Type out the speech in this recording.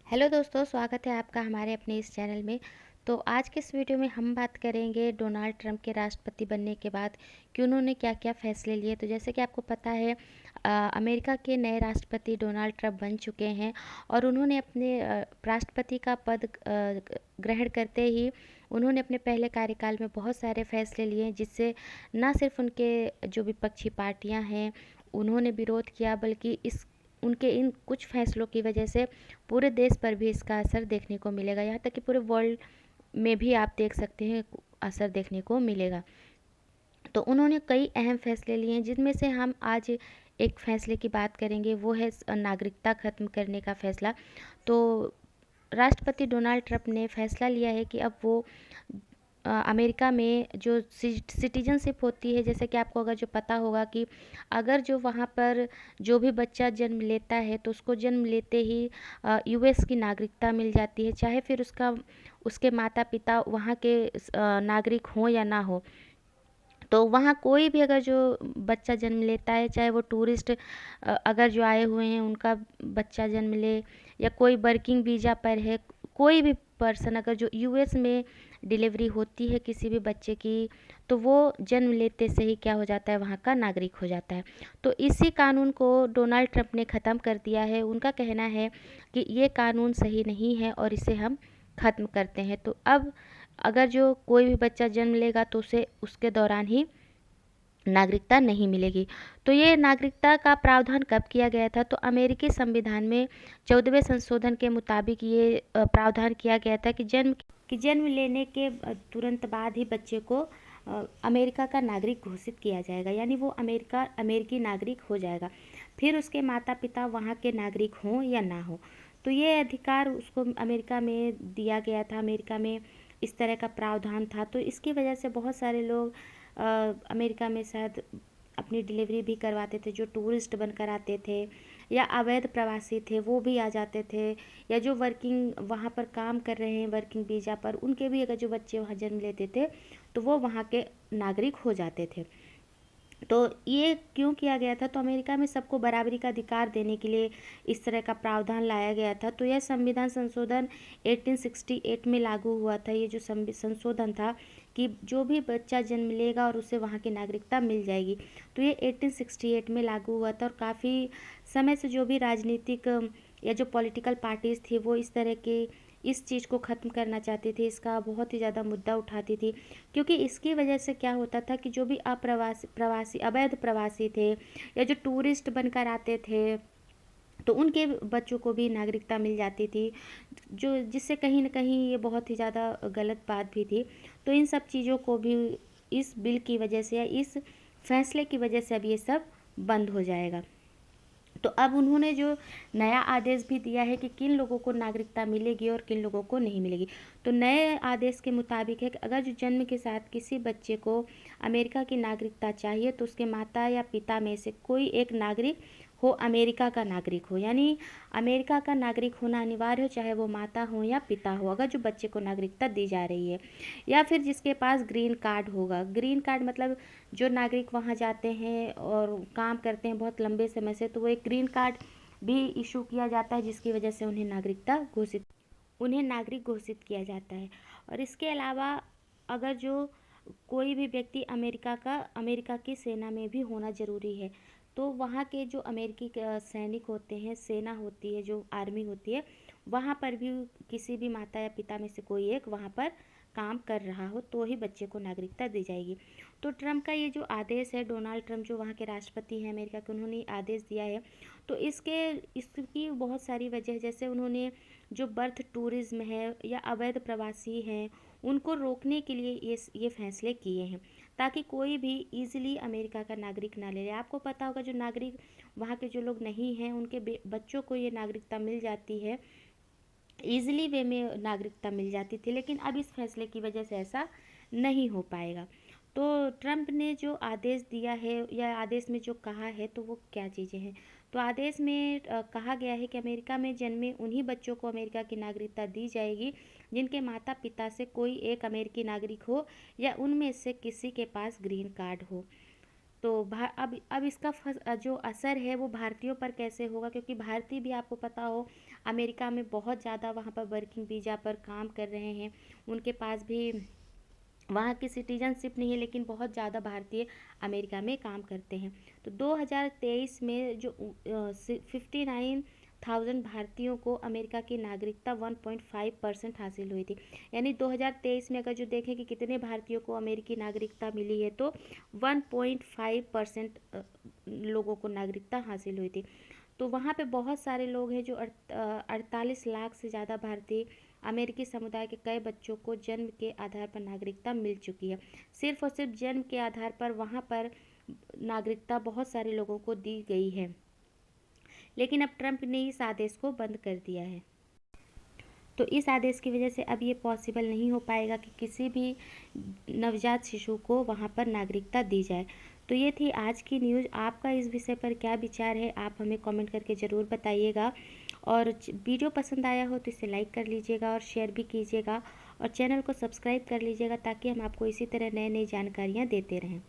Hello दोस्तों, स्वागत है आपका हमारे अपने इस चैनल में। तो आज के इस वीडियो में हम बात करेंगे डोनाल्ड ट्रंप के राष्ट्रपति बनने के बाद कि उन्होंने क्या-क्या फ़ैसले लिए। तो जैसे कि आपको पता है अमेरिका के नए राष्ट्रपति डोनाल्ड ट्रंप बन चुके हैं और उन्होंने अपने राष्ट्रपति का पद ग्रहण करते ही उन्होंने अपने पहले कार्यकाल में बहुत सारे फ़ैसले लिए जिससे ना सिर्फ़ उनके जो विपक्षी पार्टियाँ हैं, उन्होंने विरोध किया बल्कि इस उनके इन कुछ फ़ैसलों की वजह से पूरे देश पर भी इसका असर देखने को मिलेगा। यहाँ तक कि पूरे वर्ल्ड में भी आप देख सकते हैं असर देखने को मिलेगा। तो उन्होंने कई अहम फैसले लिए हैं जिनमें से हम आज एक फ़ैसले की बात करेंगे, वो है नागरिकता ख़त्म करने का फ़ैसला। तो राष्ट्रपति डोनाल्ड ट्रंप ने फैसला लिया है कि अब वो अमेरिका में जो सिटीजनशिप होती है, जैसे कि आपको अगर जो पता होगा कि अगर जो वहाँ पर जो भी बच्चा जन्म लेता है तो उसको जन्म लेते ही यूएस की नागरिकता मिल जाती है, चाहे फिर उसके माता पिता वहाँ के नागरिक हों या ना हो। तो वहाँ कोई भी अगर जो बच्चा जन्म लेता है, चाहे वो टूरिस्ट अगर जो आए हुए हैं उनका बच्चा जन्म ले या कोई वर्किंग वीज़ा पर है, कोई भी पर्सन अगर जो यूएस में डिलीवरी होती है किसी भी बच्चे की, तो वो जन्म लेते से ही क्या हो जाता है, वहाँ का नागरिक हो जाता है। तो इसी कानून को डोनाल्ड ट्रंप ने ख़त्म कर दिया है। उनका कहना है कि ये कानून सही नहीं है और इसे हम ख़त्म करते हैं। तो अब अगर जो कोई भी बच्चा जन्म लेगा तो उसे उसके दौरान ही नागरिकता नहीं मिलेगी। तो ये नागरिकता का प्रावधान कब किया गया था? तो अमेरिकी संविधान में 14वें संशोधन के मुताबिक ये प्रावधान किया गया था कि जन्म लेने के तुरंत बाद ही बच्चे को अमेरिका का नागरिक घोषित किया जाएगा, यानी वो अमेरिकी नागरिक हो जाएगा। फिर उसके माता पिता वहाँ के नागरिक हों या ना हो। तो ये अधिकार उसको अमेरिका में दिया गया था। अमेरिका में इस तरह का प्रावधान था, तो इसकी वजह से बहुत सारे लोग अमेरिका में शायद अपनी डिलीवरी भी करवाते थे, जो टूरिस्ट बनकर आते थे या अवैध प्रवासी थे वो भी आ जाते थे, या जो वर्किंग वहाँ पर काम कर रहे हैं वर्किंग वीज़ा पर, उनके भी अगर जो बच्चे वहाँ जन्म लेते थे तो वो वहाँ के नागरिक हो जाते थे। तो ये क्यों किया गया था? तो अमेरिका में सबको बराबरी का अधिकार देने के लिए इस तरह का प्रावधान लाया गया था। तो यह संविधान संशोधन 1868 में लागू हुआ था। ये जो संशोधन था कि जो भी बच्चा जन्म लेगा और उसे वहाँ की नागरिकता मिल जाएगी, तो ये 1868 में लागू हुआ था। और काफ़ी समय से जो भी राजनीतिक या जो पॉलिटिकल पार्टीज़ थी वो इस चीज़ को ख़त्म करना चाहती थी, इसका बहुत ही ज़्यादा मुद्दा उठाती थी, क्योंकि इसकी वजह से क्या होता था कि जो भी प्रवासी अवैध प्रवासी थे या जो टूरिस्ट बनकर आते थे, तो उनके बच्चों को भी नागरिकता मिल जाती थी, जो जिससे कहीं न कहीं ये बहुत ही ज़्यादा गलत बात भी थी। तो इन सब चीज़ों को भी इस बिल की वजह से या इस फैसले की वजह से अब ये सब बंद हो जाएगा। तो अब उन्होंने जो नया आदेश भी दिया है कि किन लोगों को नागरिकता मिलेगी और किन लोगों को नहीं मिलेगी। तो नए आदेश के मुताबिक है कि अगर जो जन्म के साथ किसी बच्चे को अमेरिका की नागरिकता चाहिए तो उसके माता या पिता में से कोई एक नागरिक हो, अमेरिका का नागरिक हो, यानी अमेरिका का नागरिक होना अनिवार्य हो, चाहे वो माता हो या पिता हो, अगर जो बच्चे को नागरिकता दी जा रही है। या फिर जिसके पास ग्रीन कार्ड होगा। ग्रीन कार्ड मतलब जो नागरिक वहाँ जाते हैं और काम करते हैं बहुत लंबे समय से, तो वो एक ग्रीन कार्ड भी इशू किया जाता है जिसकी वजह से उन्हें नागरिक घोषित किया जाता है। और इसके अलावा अगर जो कोई भी व्यक्ति अमेरिका की सेना में भी होना ज़रूरी है, तो वहाँ के जो अमेरिकी सैनिक होते हैं, सेना होती है, जो आर्मी होती है, वहाँ पर भी किसी भी माता या पिता में से कोई एक वहाँ पर काम कर रहा हो तो ही बच्चे को नागरिकता दी जाएगी। तो ट्रंप का ये जो आदेश है, डोनाल्ड ट्रंप जो वहाँ के राष्ट्रपति हैं अमेरिका के, उन्होंने आदेश दिया है। तो इसकी बहुत सारी वजह, जैसे उन्होंने जो बर्थ टूरिज्म है या अवैध प्रवासी हैं उनको रोकने के लिए ये फैसले किए हैं, ताकि कोई भी ईजिली अमेरिका का नागरिक ना ले ले। आपको पता होगा जो नागरिक वहाँ के जो लोग नहीं हैं उनके बच्चों को ये नागरिकता मिल जाती है, ईजिली वे में नागरिकता मिल जाती थी, लेकिन अब इस फैसले की वजह से ऐसा नहीं हो पाएगा। तो ट्रंप ने जो आदेश दिया है या आदेश में जो कहा है तो वो क्या चीज़ें हैं? तो आदेश में कहा गया है कि अमेरिका में जन्मे उन्हीं बच्चों को अमेरिका की नागरिकता दी जाएगी जिनके माता पिता से कोई एक अमेरिकी नागरिक हो या उनमें से किसी के पास ग्रीन कार्ड हो। तो अब इसका जो असर है वो भारतीयों पर कैसे होगा, क्योंकि भारतीय भी आपको पता हो अमेरिका में बहुत ज़्यादा वहाँ पर वर्किंग वीज़ा पर काम कर रहे हैं, उनके पास भी वहाँ की सिटीजनशिप नहीं है, लेकिन बहुत ज़्यादा भारतीय अमेरिका में काम करते हैं। तो 2023 में जो 59,000 भारतीयों को अमेरिका की नागरिकता 1.5% हासिल हुई थी। यानी 2023 में अगर जो देखें कि कितने भारतीयों को अमेरिकी नागरिकता मिली है, तो 1.5% लोगों को नागरिकता हासिल हुई थी। तो वहाँ पे बहुत सारे लोग हैं जो 48 लाख से ज़्यादा भारतीय अमेरिकी समुदाय के कई बच्चों को जन्म के आधार पर नागरिकता मिल चुकी है। सिर्फ और सिर्फ जन्म के आधार पर वहाँ पर नागरिकता बहुत सारे लोगों को दी गई है, लेकिन अब ट्रंप ने इस आदेश को बंद कर दिया है। तो इस आदेश की वजह से अब ये पॉसिबल नहीं हो पाएगा कि किसी भी नवजात शिशु को वहाँ पर नागरिकता दी जाए। तो ये थी आज की न्यूज़। आपका इस विषय पर क्या विचार है, आप हमें कमेंट करके ज़रूर बताइएगा। और वीडियो पसंद आया हो तो इसे लाइक कर लीजिएगा और शेयर भी कीजिएगा, और चैनल को सब्सक्राइब कर लीजिएगा ताकि हम आपको इसी तरह नई नई जानकारियाँ देते रहें।